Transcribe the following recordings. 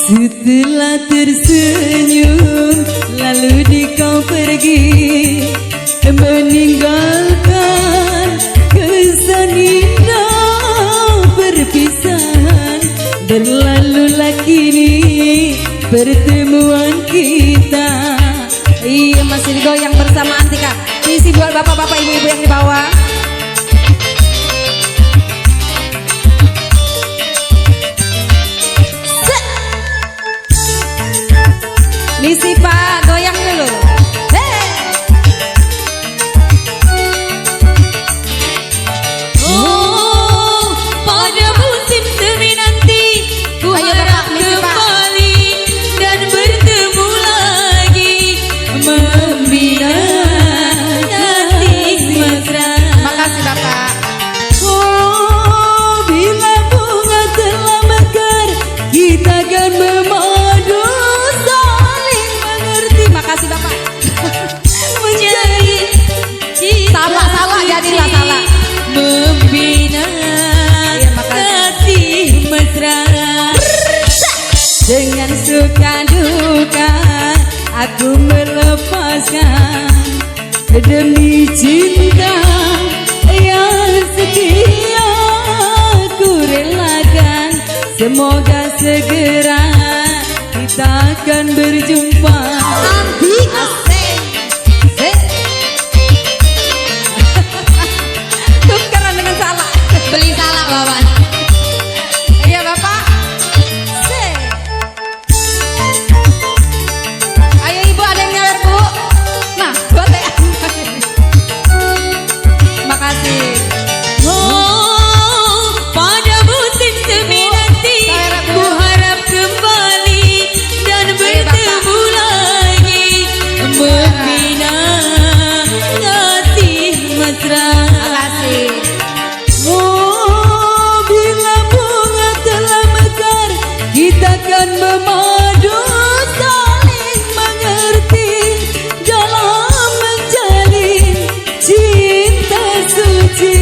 Setelah tersenyum lalu kau pergi, meninggalkan kesan indah perpisahan. Berlalulah kini pertemuan kita. Iya, masih digoyang bersama Antika. Isi buat bapak-bapak, ibu-ibu yang di bawah. Misi Pak, goyang dulu. Hey. Oh, pada musim semi nanti ku harap kembali dan bertemu lagi, membina hati mesra. Makasih Bapak. Oh, bila bunga telah mekar, kita akan memadu saling mengerti. Makasih Bapak. Menjadi Salah jadilah salah. Membina hati mesra. Dengan suka duka aku melepaskan, demi cinta yang setia ku relakan. Semoga segera kita akan berjumpa. Nanti asik. Tukeran dengan salah. Beli salah Bapak. Iya Bapak. Sik. Ayo Ibu, ada yang nyawer Bu. Nah, buat ya. Makasih. Oh, pada musim semi nanti ku harap kembali dan bertemu lagi, membina hati mesra. Makasih. Oh, bila bunga telah mekar, kita akan memadu saling mengerti dalam menjalin cinta suci,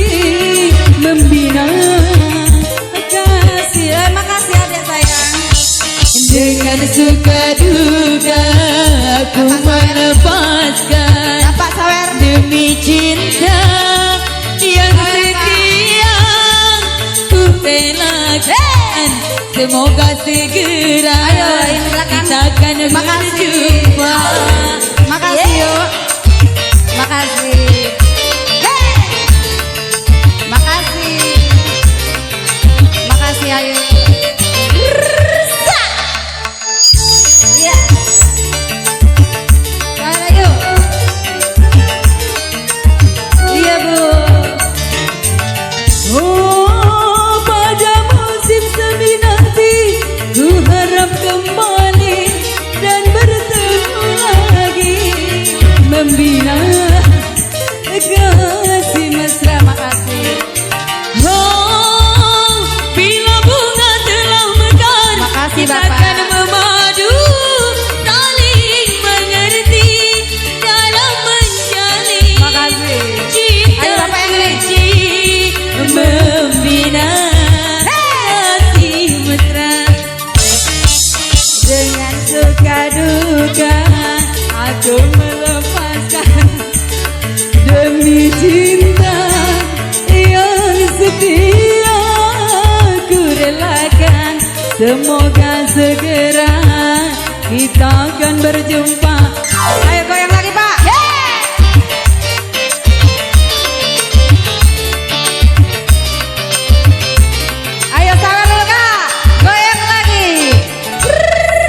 membina kasih. Makasih adik sayang. Dengan suka duka aku melepaskan, Bapak sawer. demi cinta yang setia ku relakan. Semoga segera Ayo, ini belakang. kita akan Makasih. berjumpa. Makasih yuk. Makasih. Hey. Makasih. Makasih ayo. Iya. Ayo. Iya Bu. Oh, pada musim semi nanti ku harap kembali dan bertemu lagi, membina kasih mesra. Makasih. Oh, bila bunga telah mekar, Makasih, kita Bapak. akan memadu saling mengerti dalam menjalin Makasih. cinta Ayo, Bapak yang ini. suci, membina hati mesra. Dengan suka duka aku melepaskan, demi cinta yang setia ku relakan. Semoga segera kita akan berjumpa. Ayo goyang lagi Pak. Ayo sawer dulu Kak. Goyang lagi.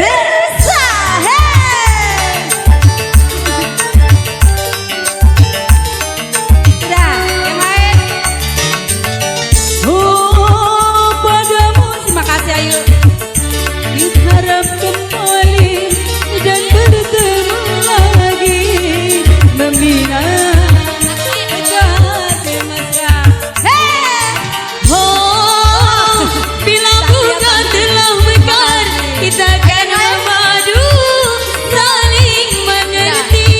Desa. Hey. Sudah, yang lain. Oh, padamu Terima kasih Ayu. diharap kembali dan bertemu lagi, membina hati mesra. Hey. Oh, bila bunga telah mekar, kita akan memadu saling mengerti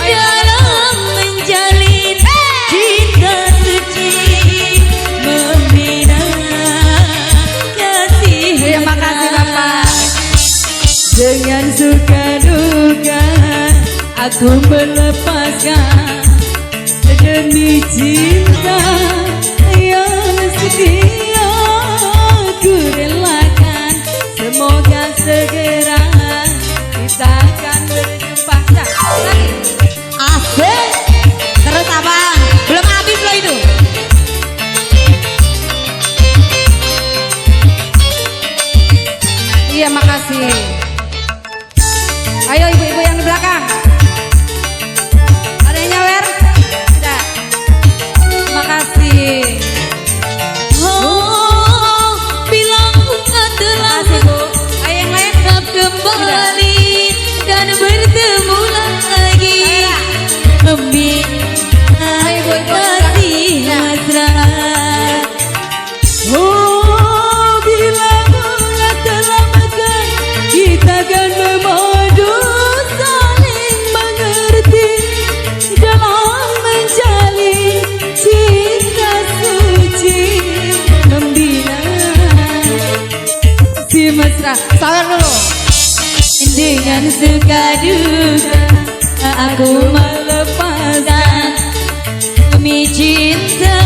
dalam menjalin cinta suci, membina kasih. aku melepaskan demi cinta yang setia. Ku relakan, semoga segera kita akan berjumpa. Nah, lagi. Asik. Terus abang, belum habis loh itu. Iya, makasih. Ayo ibu-ibu yang di belakang. Ada yang nyawer? Tidak. Makasih. Oh, bilang bunga telah Makasih Bu. Ayo yang lain. tetap kembali dan bertemu lagi. Ayo, ibu-ibu. Kasih Ya. mesra. Oh, bila bunga telah mekar, kita kan memadu saling mengerti dalam menjalin cinta suci membina. Si mesra, Sawer dulu. dengan suka duka aku melepaskan demi cinta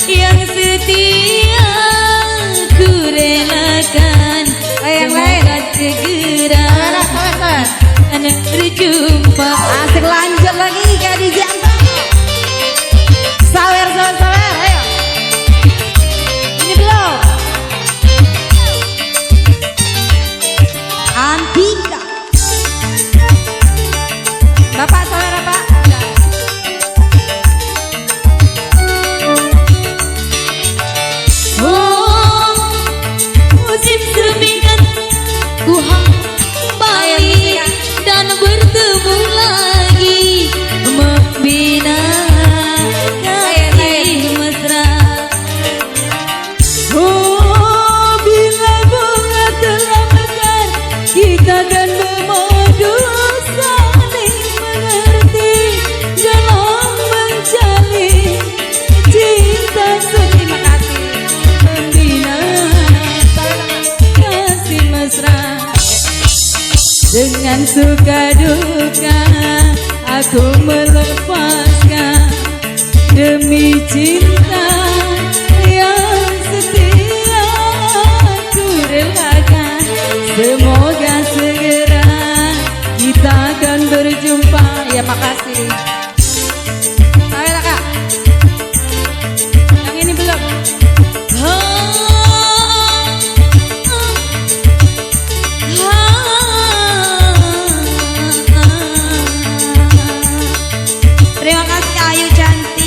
yang setia. Ku relakan, Yang lain. semoga segera Sawer. akan berjumpa. Asik, lanjut lagi Kak Dijanto. Sawer. Ayo. Ini belum. Antika. Bapak sawer apa? Oh, musim semingat ku kembali dan bertemu lagi membina kasih mesra. Oh, bila bunga telah mekar, kita kan memadu saling mengerti dalam menjalin cinta Terima kasih. membina kasih mesra. Dengan suka duka aku melepaskan demi cinta yang setia. Ku relakan, semoga segera kita akan berjumpa. Ya, makasih. Sawer Kak. Yang ini belum. Terima kasih Ayu cantik.